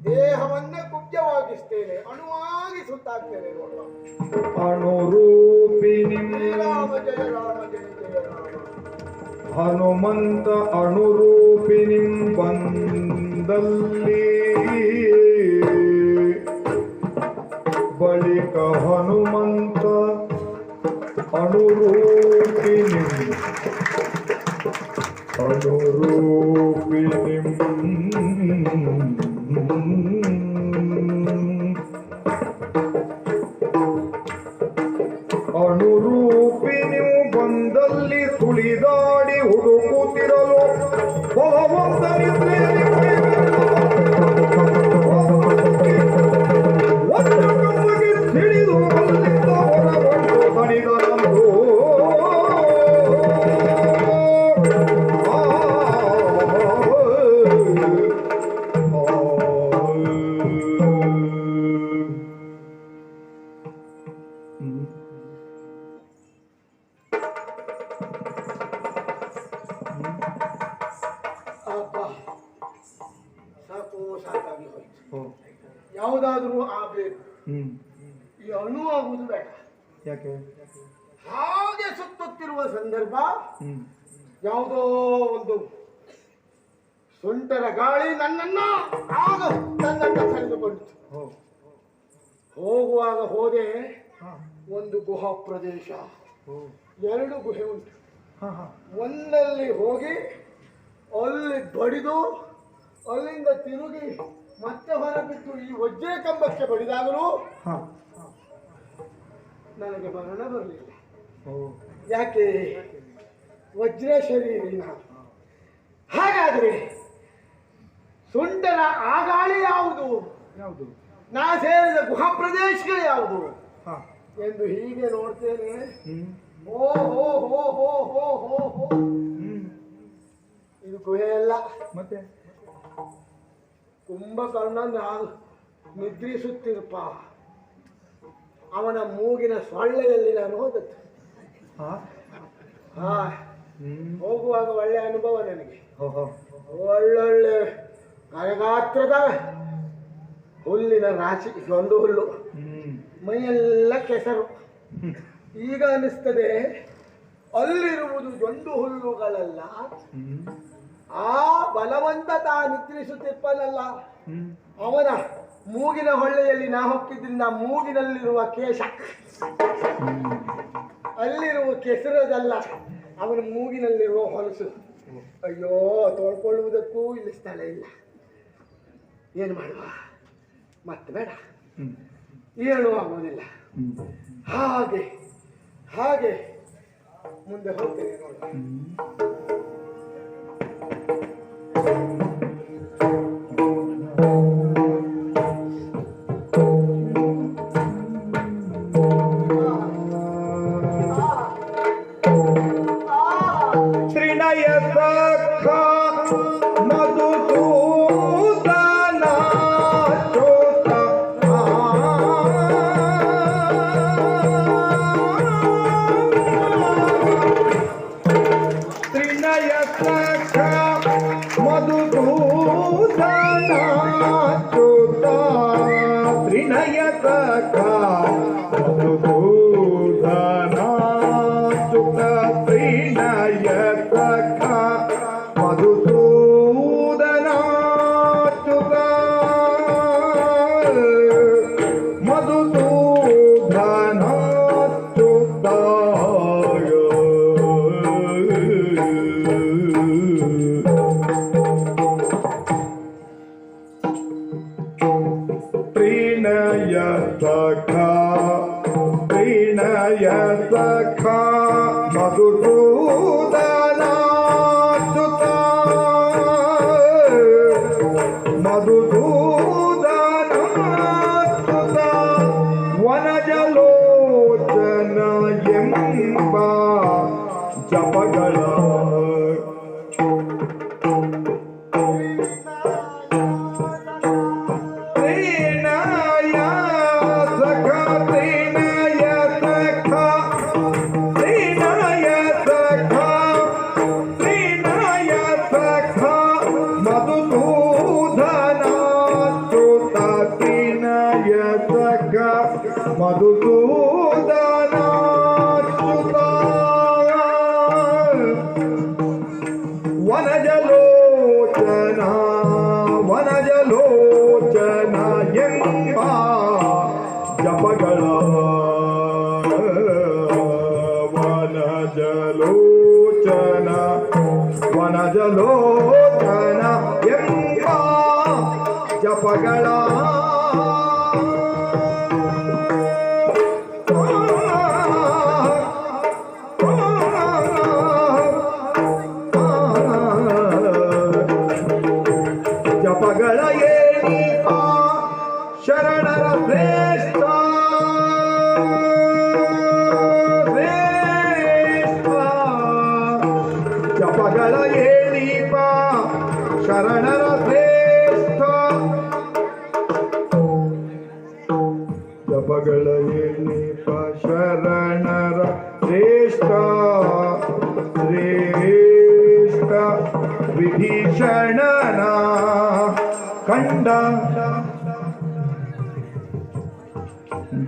ದೇಹವನ್ನ ಕುಬ್ಜವಾಗಿಸ್ತೇನೆ, ಅಣುವಾಗಿ ಸುತ್ತಾಕ್ತೇನೆ ನೋಡುವ. ಅಣುರೂಪಿಣಿ ರಾಮ ಜಯ ರಾಮ ಜಯ ಜಯ ರಾಮ. ಹನುಮಂತ ಅಣುರೂಪಿಣಿ ಬಂದಲ್ಲಿ ಬಳಿಕ ಹನುಮಂತ ಅಣುರೂಪಿಣಿ ಅಣುರೂಪಿಣಿಯು ಬಂದಲ್ಲಿ ಸುಳಿದಾಡಿ ಹುಡುಕುತ್ತಿರಲು ತಿಳಿದು ಅಲ್ಲಿಂದ ಹೊರಬಂದು ತಣಿದನಂದು ಸಾಕಾಗಿ ಹೋಯ್ತು. ಯಾವುದಾದ್ರೂ ಆಗ್ಬೇಕು, ಈ ಅಣು ಆಗುವುದು ಬೇಡ. ಯಾಕೆ? ಹಾಗೆ ಸುತ್ತುತ್ತಿರುವ ಸಂದರ್ಭ ಯಾವುದೋ ಒಂದು ಸುಂಟರ ಗಾಳಿ ನನ್ನನ್ನ ಆಗ ನನ್ನನ್ನ ಸೆಳೆದುಕೊಂಡಿತು. ಹೋಗುವಾಗ ಹೋದೆ, ಒಂದು ಗುಹಾ ಪ್ರದೇಶ, ಎರಡು ಗುಹೆ ಉಂಟು. ಒಂದಲ್ಲಿ ಹೋಗಿ ಅಲ್ಲಿ ಬಡಿದು ಅಲ್ಲಿಂದ ತಿರುಗಿ ಮತ್ತೆ ಹೊರಬಿಟ್ಟು ಈ ವಜ್ರ ಕಂಬಕ್ಕೆ ಬಡಿದಾಗಲೂ ನನಗೆ ಮರಣ ಬರಲಿಲ್ಲ. ಯಾಕೆ? ವಜ್ರ ಶರೀರಿ ನಾನು. ಹಾಗಾದ್ರೆ ಸುಂಟರ ಆಗಾಳಿ ಯಾವುದು, ನಾ ಸೇರಿದ ಗುಹಾ ಪ್ರದೇಶಗಳು ಯಾವುದು ಎಂದು ಹೀಗೆ ನೋಡ್ತೇನೆ. ಓ ಹೋ ಹೋ ಹೋ ಹೋ ಹೋ ಹೋ, ಇದು ಗುಹೆ ಅಲ್ಲ, ಮತ್ತೆ ಕುಂಭಕರ್ಣ ನಾನು ನಿದ್ರಿಸುತ್ತಿರಪ್ಪ, ಅವನ ಮೂಗಿನ ಸೊಳ್ಳೆಯಲ್ಲಿ ನಾನು ಹೋದದ್ದು. ಹೋಗುವಾಗ ಒಳ್ಳೆ ಅನುಭವ ನನಗೆ. ಒಳ್ಳೊಳ್ಳೆ ಕರಗಾತ್ರದ ಹುಲ್ಲಿನ ರಾಶಿ, ಗಂಡು ಹುಲ್ಲು, ಮೈಯೆಲ್ಲ ಕೆಸರು. ಈಗ ಅನಿಸ್ತದೆ ಅಲ್ಲಿರುವುದು ಜೊಂಡು ಹುಲ್ಲುಗಳಲ್ಲ, ಆ ಬಲವಂತ ನಿದ್ರಿಸುತ್ತಿಪ್ಪನಲ್ಲ, ಅವನ ಮೂಗಿನ ಹೊಳ್ಳೆಯಲ್ಲಿ ನಾ ಹೊಕ್ಕಿದ್ರಿಂದ ಮೂಗಿನಲ್ಲಿರುವ ಕೇಶ, ಅಲ್ಲಿರುವ ಕೆಸರದಲ್ಲ, ಅವನ ಮೂಗಿನಲ್ಲಿರುವ ಹೊಲಸು. ಅಯ್ಯೋ, ತೊಳ್ಕೊಳ್ಳುವುದಕ್ಕೂ ಇಲ್ಲಿ ಸ್ಥಳ ಇಲ್ಲ. ಏನು ಮಾಡುವ, ಮತ್ತೆ ಬೇಡ, ಏನು ಆಗುವುದಿಲ್ಲ. ಹಾಗೆ ಹಾಗೆ ಮುಂದೆ ಹೋಗ್ತೇನೆ ನೋಡಿ. ಮಧುಸೂದನಾಚ್ಯುತ ವನಜಲೋಚನ ವನಜಲೋಚನ ಎಂಬ ಜಪಗಳ ವನಜಲೋಚನ ವನಜಲೋಚನ ಎಂಬ ಜಪಗಳ ಜಪಗಳ ಏಣಿಪ ಶರಣರ ಶ್ರೇಷ್ಠ ಶ್ರೇಷ್ಠ ಜಪಗಳ ಏಣಿಪ ಶರಣರ ಶ್ರೇಷ್ಠ ಜಪಗಳ ಏಣಿಪ ಶರಣರ ಶ್ರೇಷ್ಠ ಶ್ರೇಷ್ಠ ವಿಭೀಷಣನ ಕಂಡ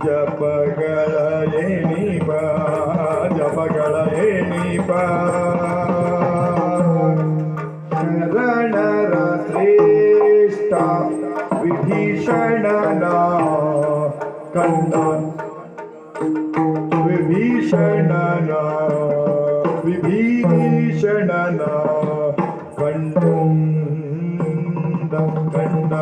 ಜಪಗಳ ಏಣಿಪ ಜಪಗಳ ಏಣಿಪ ಶರಣರ ಶ್ರೇಷ್ಠ ವಿಭೀಷಣನ ಕಂಡ ವಿಭೀಷಣನ ವಿಭೀಷಣನ ಕಂಡ ಕಂಡ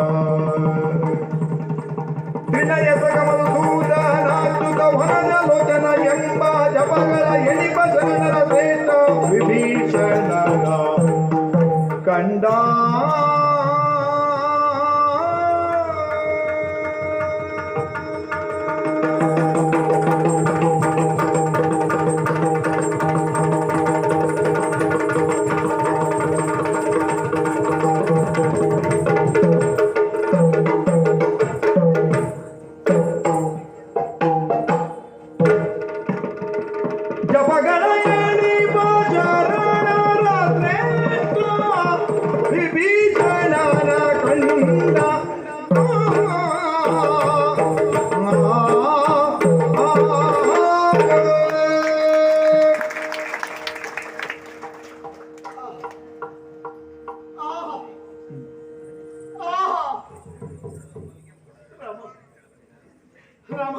ಹೃದಯ ಸಗಮದ ಸೂದನಾಚ್ಯುತ ವನಜಲೋಚನ ಎಂಬ ಜಪಗಳ ಎಣಿಪ ಶರಣರ ಶ್ರೇಷ್ಠ ವಿಭೀಷಣನ ಕಂಡ ಜಪಗಳ ಏಣಿಪ ಶರಣರ ಶ್ರೇಷ್ಠ ವಿಭೀಷಣನ ಕಂಡ ರಾಮ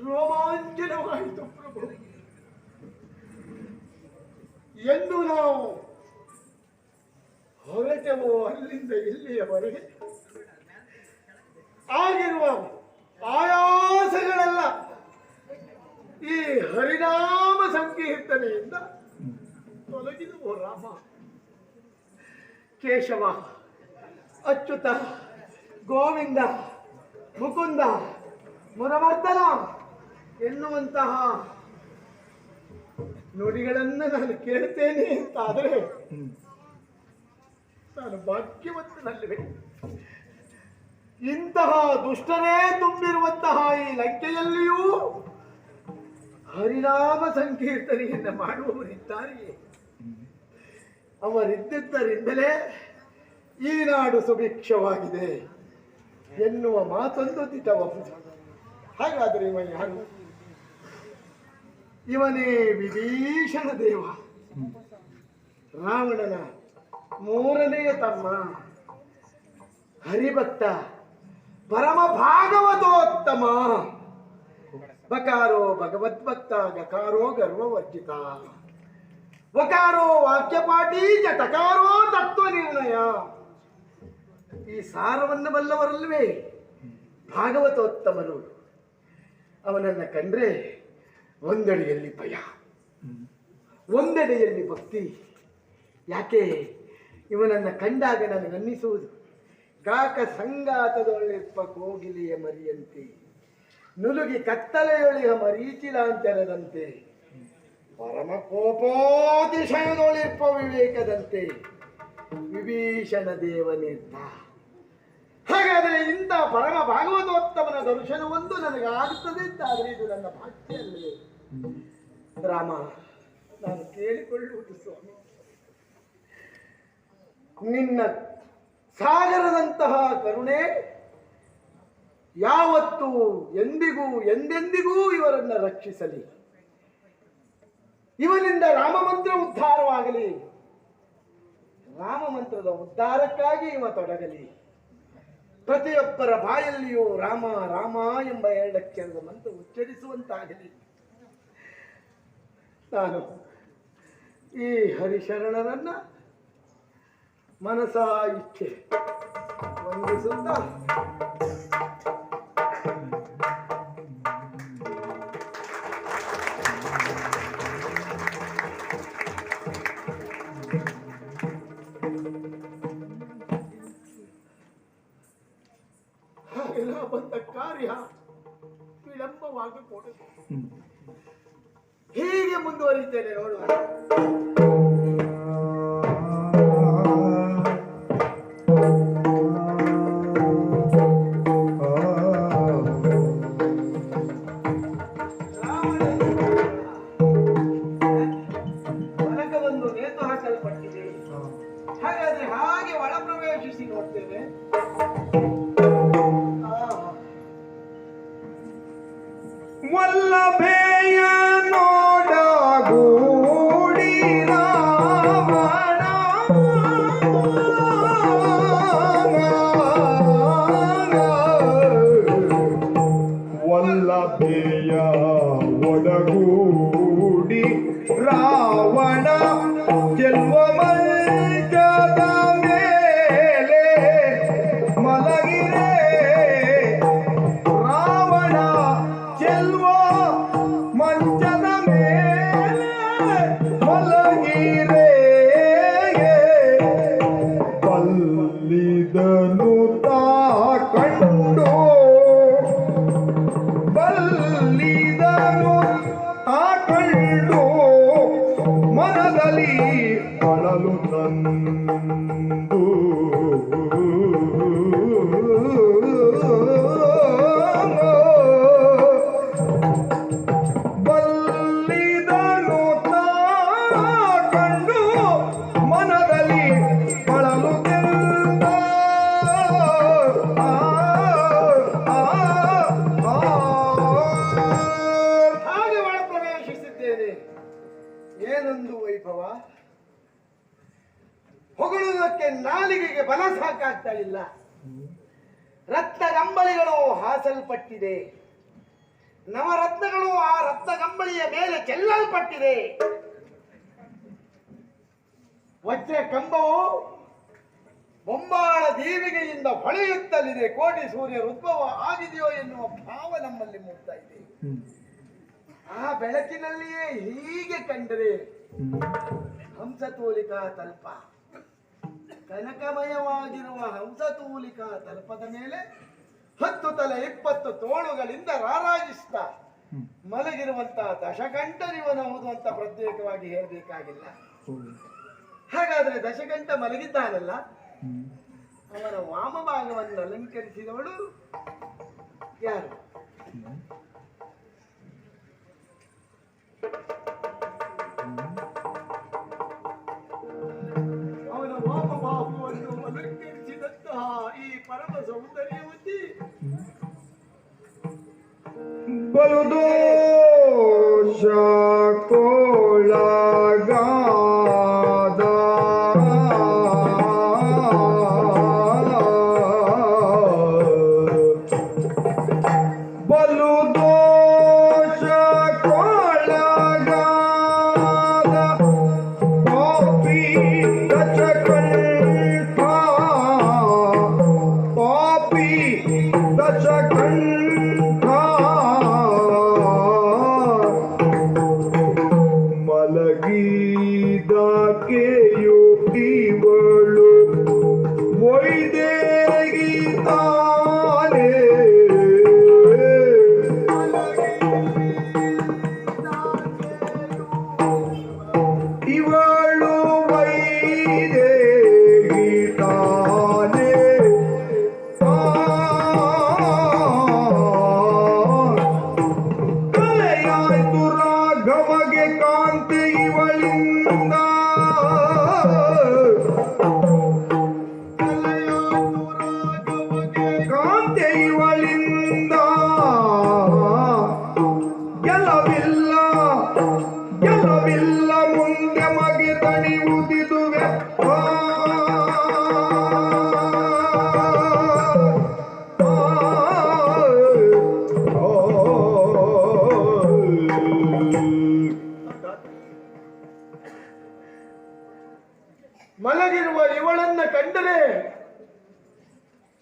ರೋಮಾಂಚನವಾಯಿತು ಪ್ರಭು. ಎಂದು ನಾವು ಹೊರಟೆವೋ ಅಲ್ಲಿಂದ ಇಲ್ಲಿಯವರೆಗೆ ಆಗಿರುವ ಆಯಾಸಗಳೆಲ್ಲ ಈ ಹರಿನಾಮ ಸಂಕೀರ್ತನೆಯಿಂದ ತೊಲಗಿದವು ರಾಮ. ಕೇಶವ, ಅಚ್ಯುತ, ಗೋವಿಂದ, ಮುಕುಂದ, ಮುರಮರ್ದನ ಎನ್ನುವಂತಹ ನುಡಿಗಳನ್ನು ನಾನು ಕೇಳ್ತೇನೆ ಅಂತಾದರೆ ನಾನು ಭಾಗ್ಯವಂತನಲ್ಲವೇ? ಇಂತಹ ದುಷ್ಟರೇ ತುಂಬಿರುವಂತಹ ಈ ಲಂಕೆಯಲ್ಲಿಯೂ ಹರಿನಾಮ ಸಂಕೀರ್ತನೆಯನ್ನು ಮಾಡುವವರಿದ್ದಾರೆಯೇ? ಅವರಿದ್ದರಿಂದಲೇ ಈ ನಾಡು ಸುಭಿಕ್ಷವಾಗಿದೆ ಎನ್ನುವ ಮಾತೊಂದು ದಿಟಬಹುದು. ಹಾಗಾದರೆ ಇವ ಯಾರು? ಇವನೇ ವಿಭೀಷಣ ದೇವ, ರಾವಣನ ಮೂರನೆಯ ತಮ್ಮ, ಹರಿಭಕ್ತ, ಪರಮ ಭಾಗವತೋತ್ತಮ. ಬಕಾರೋ ಭಗವದ್ಭಕ್ತ, ಗಕಾರೋ ಗರ್ವವರ್ಜಿತ, ವಕಾರೋ ವಾಕ್ಯಪಾಠಿ, ಜಟಕಾರೋ ತತ್ವ ನಿರ್ಣಯ. ಈ ಸಾರವನ್ನು ಬಲ್ಲವರಲ್ವೇ ಭಾಗವತೋತ್ತಮರು. ಅವನನ್ನು ಕಂಡ್ರೆ ಒಂದೆಡೆಯಲ್ಲಿ ಭಯ, ಒಂದೆಡೆಯಲ್ಲಿ ಭಕ್ತಿ. ಯಾಕೆ? ಇವನನ್ನು ಕಂಡಾಗ ನನಗನ್ನಿಸುವುದು ಗಾಕ ಸಂಗಾತದೊಳ್ಳಿಪ್ಪ ಕೋಗಿಲೆಯ ಮರಿಯಂತೆ, ನುಲುಗಿ ಕತ್ತಲೆಯೊಳಿಯ ಮರೀಚಿಲಾಂತರದಂತೆ, ಪರಮ ಕೋಪೋತಿಶಯದೊಳಿಪ್ಪ ವಿವೇಕದಂತೆ ವಿಭೀಷಣ ದೇವನಿರ್ತ. ಹಾಗಾದರೆ ಇಂಥ ಪರಮ ಭಾಗವತೋತ್ತಮನ ದರ್ಶನವೊಂದು ನನಗಾಗುತ್ತದೆ ಅಂತಾದರೆ ಇದು ನನ್ನ ಭಾಗ್ಯವೇ? ರಾಮ, ನಾನು ಕೇಳಿಕೊಳ್ಳುವುದು ಸ್ವಾಮಿ, ನಿನ್ನ ಸಾಗರದಂತಹ ಕರುಣೆ ಯಾವತ್ತೂ ಎಂದಿಗೂ ಎಂದೆಂದಿಗೂ ಇವರನ್ನು ರಕ್ಷಿಸಲಿ. ಇವನಿಂದ ರಾಮಮಂತ್ರ ಉದ್ಧಾರವಾಗಲಿ. ರಾಮಮಂತ್ರದ ಉದ್ಧಾರಕ್ಕಾಗಿ ಇವ ತೊಡಗಲಿ. ಪ್ರತಿಯೊಬ್ಬರ ಬಾಯಲ್ಲಿಯೂ ರಾಮ ರಾಮ ಎಂಬ ಎರಡಕ್ಷರದ ಮಂತ್ರ ಉಚ್ಚರಿಸುವಂತಾಗಲಿ. ನಾನು ಈ ಹರಿಶರಣರನ್ನ ಮನಸ ಇಚ್ಛೆ ವಂದಿಸುತ್ತಾ ಹಾಗೆಲ್ಲ ಬಂದ ಕಾರ್ಯ ವಿಳಂಬವಾಗಕೂಡದು. ಹೀಗೆ ಮುಂದುವರಿತೇನೆ ನೋಡುವ. ಹೊರಗವನ್ನು ನೇತು ಹಾಕಲ್ಪಟ್ಟಿದೆ. ಹಾಗಾದ್ರೆ ಹಾಗೆ ಒಳ ಪ್ರವೇಶಿಸಿ ನೋಡ್ತೇನೆ. ವಲ್ಲಭೆಯ ನೋಡಗೂಡಿ ರಾವಣ ವಲ್ಲಭೆಯ ಒಡಗೂಡಿ ರಾವಣ ಚೆಲ್ವ ಮಂಚದ ಮೇಲೆ ಮಲಗಿರೆ ರಾವಣ ಚೆಲ್ವ ಮಂಚದ ಮೇಲೆ ಮಲಗಿರೆ ಬಲ್ಲಿದನು ತಾ ಕಂಡು ಬಲ್ಲಿದನು ತಾ ಕಂಡು ಮನದಲ್ಲಿ ಅಳಲು ತಂದು ಬಲ್ಲಿದನು ತಾ ಕಂಡು ಮನದಲ್ಲಿ ಅಳಲು ತಂದ ಹಾಗೆ ಒಳ ಪ್ರವೇಶಿಸಿದ್ದೇನೆ. ಏನೊಂದು ವೈಭವ! ಹೊಗಳುವುದಕ್ಕೆ ನಾಲಿಗೆಗೆ ಬಲ ಸಾಕಾಗ್ತಾ ಇಲ್ಲ. ರತ್ನಗಂಬಳಿಗಳು ಹಾಸಲ್ಪಟ್ಟಿದೆ. ನವರತ್ನಗಳು ಆ ರತ್ನಗಂಬಳಿಯ ಮೇಲೆ ಚೆಲ್ಲಲ್ಪಟ್ಟಿದೆ. ವಜ್ರ ಕಂಬವು ಬೊಂಬಾಳ ದೀವಿಗೆಯಿಂದ ಹೊಳೆಯುತ್ತಲಿದೆ. ಕೋಟಿ ಸೂರ್ಯರ ಉದ್ಭವ ಆಗಿದೆಯೋ ಎನ್ನುವ ಭಾವ ನಮ್ಮಲ್ಲಿ ಮೂಡ್ತಾ ಇದೆ. ಆ ಬೆಳಕಿನಲ್ಲಿಯೇ ಹೀಗೆ ಕಂಡರೆ ಹಂಸತೂಲಿಕಾ ತಲ್ಪ, ಕನಕಮಯವಾಗಿರುವ ಹಂಸತೂಲಿಕಾ ತಲ್ಪದ ಮೇಲೆ 10 ತಲೆ 20 ತೋಳುಗಳಿಂದ ರಾರಾಜಿಸ್ತಾ ಮಲಗಿರುವಂತಹ ದಶಕಂಠನಿವನಹುದು ಅಂತ ಪ್ರತ್ಯೇಕವಾಗಿ ಹೇಳಬೇಕಾಗಿಲ್ಲ. ಹಾಗಾದ್ರೆ ದಶಕಂಠ ಮಲಗಿದ್ದಾನಲ್ಲ, ಅವನ ವಾಮಭಾಗವನ್ನು ಅಲಂಕರಿಸಿದವಳು ಯಾರು? ಅವನ ವಾಮಭಾಗವನ್ನು ಅಲಂಕರಿಸಿದಂತಹ ಈ ಪರಮ ಸೌಂದರ್ಯವತಿ ಬಲುದೋಷ ಕೋಳಗಾದ ಬಲುದೋಷ ಕೋಳಗಾದ ಪಾಪಿ ದಶಕಂಠ ಪಾಪಿ ದಶಕಂಠ ಮಲಗಿದಾಕೆಯು ಇವಳು ಒಯ್ದೇಗಿ ತಾನೇ ಇವಳು ವೈದೇಗಿ ತಾನೇ ಕಲೆಯಾಯ್ತು ರಾಘವಗೆ ಕಾಂತಿ ಇವಳಿಂದ ಕಲೆಯಾಯ್ತು ರಾಘವಗೆ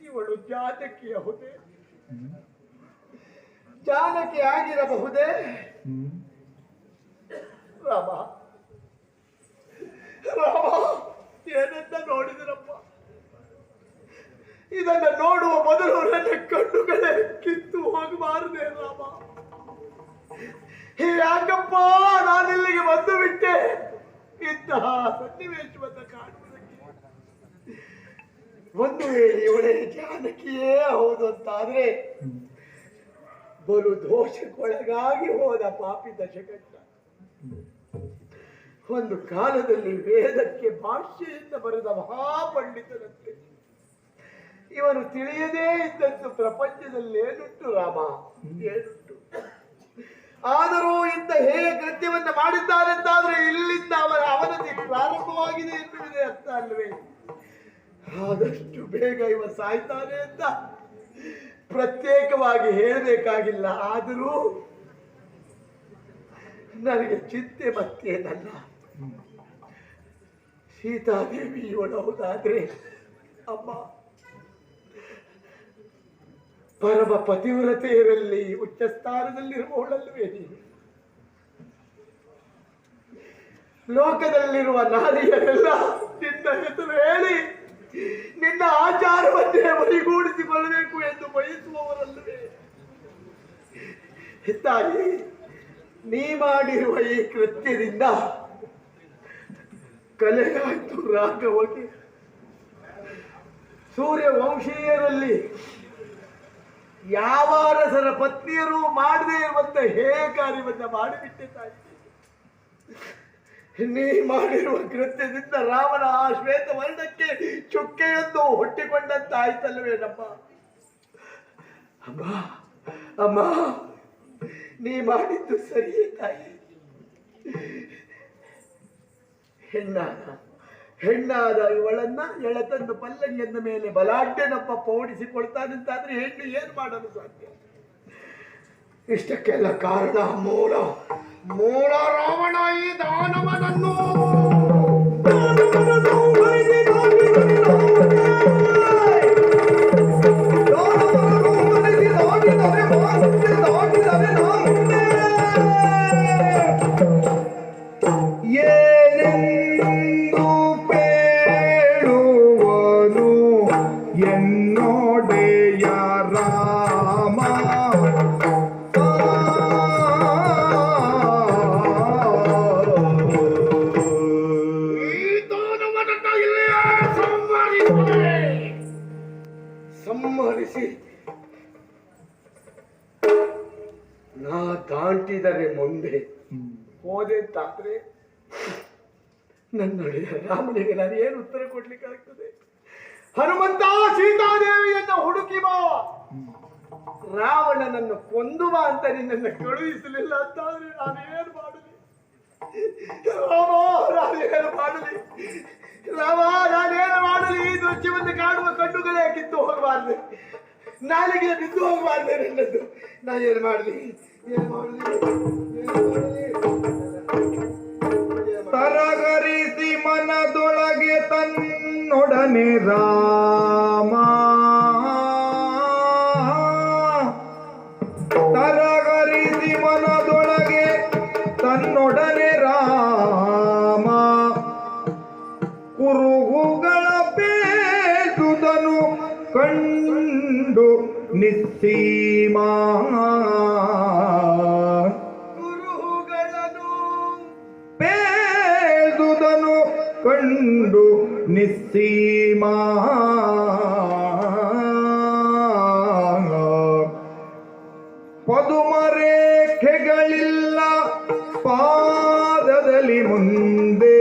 ಇವಳು ಜಾನಕಿಯಬಹುದೇ? ಜಾನಕಿ ಆಗಿರಬಹುದೇ? ರಾಮ ರಾಮ, ಏನಂತ ನೋಡಿದ್ರಪ್ಪ? ಇದನ್ನ ನೋಡುವ ಮೊದಲು ನನ್ನ ಕಣ್ಣುಗಳೇ ಕಿತ್ತು ಹೋಗಬಾರದೆ ರಾಮ. ಯಾಕಪ್ಪ ನಾನಿಲ್ಲಿಗೆ ಬಂದು ಬಿಟ್ಟೆ? ಇಂತಹ ಸನ್ನಿವೇಶವನ್ನು ಕಾಣುವುದಕ್ಕೆ. ಒಂದು ವೇಳೆ ಇವಳೇ ಜಾನಕಿಯೇ ಹೌದು ಅಂತಾದ್ರೆ ಬಲು ದೋಷಕ್ಕೊಳಗಾಗಿ ಹೋದ ಪಾಪಿ ದಶಕಂಠ ಒಂದು ಕಾಲದಲ್ಲಿ ವೇದಕ್ಕೆ ಭಾಷ್ಯೆಯಿಂದ ಬರೆದ ಮಹಾಪಂಡಿತರಂತೆ ಇವನು ತಿಳಿಯದೇ ಇದ್ದದ್ದು ಪ್ರಪಂಚದಲ್ಲಿ ಏನುಂಟು ರಾಮ, ಏನುಂಟು. ಆದರೂ ಇಂಥ ಹೇಗೆ ಕೃತ್ಯವನ್ನು ಮಾಡಿದ್ದಾನೆಂದಾದ್ರೆ ಇಲ್ಲಿಂದ ಅವನ ಅವನತಿ ಪ್ರಾರಂಭವಾಗಿದೆ ಎನ್ನುವುದೇ ಅರ್ಥ ಅಲ್ಲವೇ? ಆದಷ್ಟು ಬೇಗ ಇವ ಸಾಯ್ತಾನೆ ಅಂತ ಪ್ರತ್ಯೇಕವಾಗಿ ಹೇಳಬೇಕಾಗಿಲ್ಲ. ಆದರೂ ನನಗೆ ಚಿಂತೆ ಮತ್ತೇನಲ್ಲ. ಸೀತಾದೇವಿ ಇವಳು ಹೌದಾದ್ರೆ ಅಮ್ಮ ಪರಮ ಪತಿವ್ರತೆಯರಲ್ಲಿ ಉಚ್ಚ ಸ್ಥಾನದಲ್ಲಿರುವವಳಲ್ವೇ ನೀನು? ಲೋಕದಲ್ಲಿರುವ ನಾರಿಯರೆಲ್ಲ ನಿನ್ನ ಹೆಸರು ಹೇಳಿ ನಿನ್ನ ಆಚಾರವನ್ನೇ ಬದಿಗೂಡಿಸಿಕೊಳ್ಳಬೇಕು ಎಂದು ಬಯಸುವವರಲ್ಲವೇ? ತಾಯಿ, ನೀ ಮಾಡಿರುವ ಈ ಕೃತ್ಯದಿಂದ ಕಲೆಯಾಯ್ತು ರಾಘವಗೆ. ಸೂರ್ಯವಂಶೀಯರಲ್ಲಿ ಯಾವ ಅರಸರ ಪತ್ನಿಯರು ಮಾಡದೇ ಇರುವಂತ ಹೇಯ ಕಾರ್ಯವನ್ನ ಮಾಡಿಬಿಟ್ಟೆ ತಾಯಿ. ನೀ ಮಾಡಿರುವ ಕೃತ್ಯದಿಂದ ರಾಮನ ಆ ಶ್ವೇತ ವರ್ಣಕ್ಕೆ ಚುಕ್ಕೆಯೊಂದು ಹುಟ್ಟಿಕೊಂಡಂತಾಯ್ತಲ್ವೇ ನಮ್ಮ ಅಮ್ಮ. ಅಮ್ಮ, ನೀ ಮಾಡಿದ್ದು ಸರಿಯೇ ತಾಯಿ. ಹೆಣ್ಣಾದ ಇವಳನ್ನ ಎಳೆತಂದು ಪಲ್ಲಂಗದ ಮೇಲೆ ಬಲಾಢ್ಯನಪ್ಪ ಪೋಡಿಸಿಕೊಳ್ತಾನಂತಾದ್ರೆ ಹೆಣ್ಣು ಏನ್ ಮಾಡಲು ಸಾಧ್ಯ? ಇಷ್ಟಕ್ಕೆಲ್ಲ ಕಾರಣ ಮೂಲ ರಾವಣ ಈ ದಾನವನನ್ನು ಸಂಹರಿಸಿ ನಾ ದಾಟಿದರೆ ಮುಂದೆ ಹೋದೆ ಅಂತಾದ್ರೆ ನನ್ನೊಡೆಯ ರಾಮನಿಗೆ ನಾನು ಏನು ಉತ್ತರ ಕೊಡ್ಲಿಕ್ಕೆ ಆಗ್ತದೆ? ಹನುಮಂತ, ಸೀತಾದೇವಿಯನ್ನ ಹುಡುಕಿ ಬಾ, ರಾವಣನನ್ನು ಕೊಂದು ಬಾ ಅಂತ ನಿನ್ನನ್ನು ಕಳುಹಿಸಲಿಲ್ಲ ಅಂತಾದ್ರೆ ನಾನೇನು ಮಾಡಲಿ? ರಾಮ, ನಾನೇನು ಮಾಡಲಿ? ರಾಮ, ನಾನೇನು ಮಾಡಲಿ? ಈ ದೃಶ್ಯವನ್ನು ಕಾಣುವ ಕಣ್ಣುಗಳೇ ಕಿತ್ತು ಹೋಗಬಾರ್ದು, ನಾಲಿಗೆ ಬಿದ್ದು ಹೋಗಬಾರ್ದು ನನ್ನದು. ನಾ ಏನು ಮಾಡಲಿ? ತರಗರಿಸಿ ಮನದೊಳಗೆ ತನ್ನೊಡನೆ ರಾಮ, ತರಗರಿಸಿ ಮನದೊಳಗೆ ತನ್ನೊಡನೆ ರಾಮ, ಕುರುಹುಗಳ ಬೇದುದನು ಕಂಡು ನಿಸ್ಸೀಮಾ, ಕುರುಹುಗಳನ್ನು ಬೇದುದನು ಕಂಡು ನಿಸ್ಸೀಮಾ, ಪದುಮರೇಖೆಗಳಿಲ್ಲ ಪಾದದಲ್ಲಿ ಮುಂದೆ,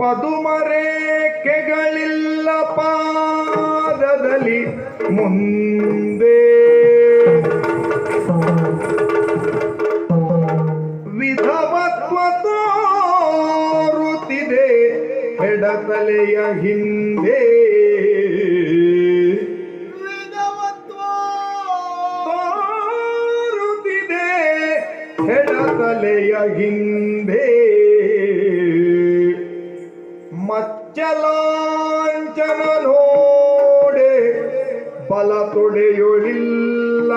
ಪದುಮರೇಖೆಗಳಿಲ್ಲ ಪಾದದಲ್ಲಿ ಮುಂದೆ, ವಿಧವತ್ವ ತೋರುತ್ತಿದೆ ಎಡತಲೆಯ ಹಿಂದೆ, ತೋರುತ್ತಿದೆ ಎಡತಲೆಯ ಹಿಂದೆ, ಮಚ್ಚಲಾಂಚನ ನೋಡೆ ಬಲ ತೊಡೆಯೊಳಿಲ್ಲ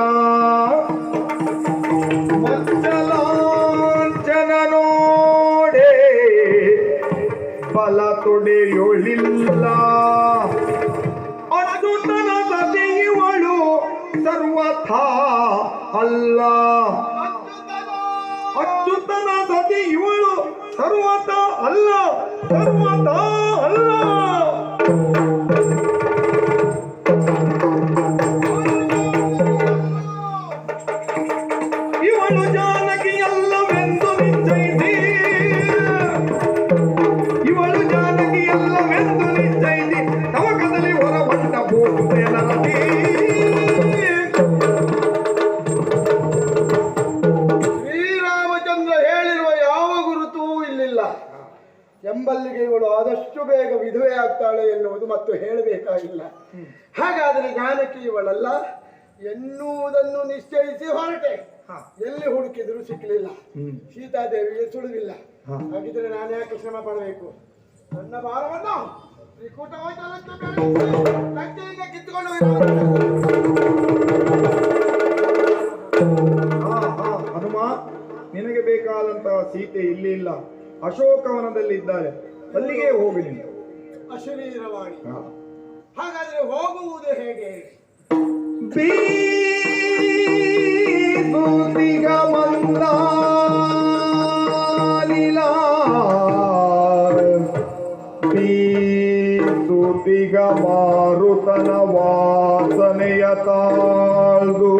ಮಚ್ಚಲಾಂಚನ ನೋಡೆ ಬಲ ತೊಡೆಯೊಳಿಲ್ಲ ಅರ್ಜುನನ ಸತಿ ಇವಳು ಸರ್ವಥಾ ಅಲ್ಲ ಅಚ್ಯುತನ ಸತಿ ಇವಳು ಸರ್ವಥಾ ಅಲ್ಲ ಸರ್ವಥಾ ಅಲ್ಲ ಇವಳು ಜಾನಕಿ ಅಲ್ಲವೆಂದು ನಿಶ್ಚಯಿಸಿ ಇವಳು ಜಾನಕಿ ಅಲ್ಲವೆಂದು ನಿಶ್ಚಯಿಸಿ ತವಕದಲ್ಲಿ ಹೊರಬಂದ ಭೂಪೇನರತಿ ಶ್ರೀರಾಮಚಂದ್ರ ಹೇಳಿರುವ ಯಾವ ಗುರುತೂ ಇಲ್ಲಿಲ್ಲ ಎಂಬಲ್ಲಿಗೆ ಇವಳು ಆದಷ್ಟು ಬೇಗ ವಿಧವೆ ಆಗ್ತಾಳೆ ಎನ್ನುವುದು ಮತ್ತು ಹೇಳಬೇಕಾಗಿಲ್ಲ. ಹಾಗಾದರೆ ಜಾನಕಿ ಇವಳಲ್ಲ ಎನ್ನುವುದನ್ನು ನಿಶ್ಚಯಿಸಿ ಹೊರಟೆ. ಎಲ್ಲಿ ಹುಡುಕಿದ್ರು ಸಿಕ್ಕಲಿಲ್ಲ. ಸೀತಾದೇವಿಗೆ ಸುಳಿವಿಲ್ಲ. ಹಾಗಿದ್ರೆ ನಾನು ಯಾಕೆ ಶ್ರಮ ಪಡಬೇಕು? ನನ್ನ ಭಾರವನ್ನು ತ್ರಿಕೂಟ ಲಂಕೆಯಿಂದ ಕಿತ್ತುಕೊಂಡು ಹನುಮ, ನಿನಗೆ ಬೇಕಾದಂತಹ ಸೀತೆ ಇಲ್ಲಿ ಇಲ್ಲ, ಅಶೋಕವನದಲ್ಲಿ ಇದ್ದಾಳೆ, ಅಲ್ಲಿಗೆ ಹೋಗಿ ನೀನು. ಅಶರೀರವಾಣಿ. ಹಾಗಾದ್ರೆ ಹೋಗುವುದು ಹೇಗೆ? ಬೀಸುತಿಗ ಮಂದಾಲಿಲ ಬೀಸುತಿಗ ಮಾರುತನ ವಾಸನೆಯ ತಾಳ್ದು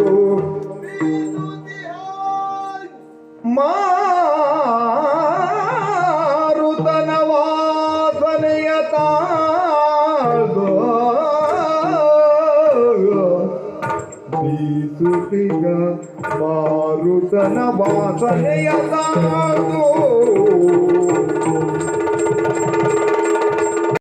ಮಾರುತನ ವಾಸನೆಯ ತಾಳ್ದು ಬೀಸುತಿಗ ಮಾರುತನ ವಾಸನೆಯ ತಾಳ್ದು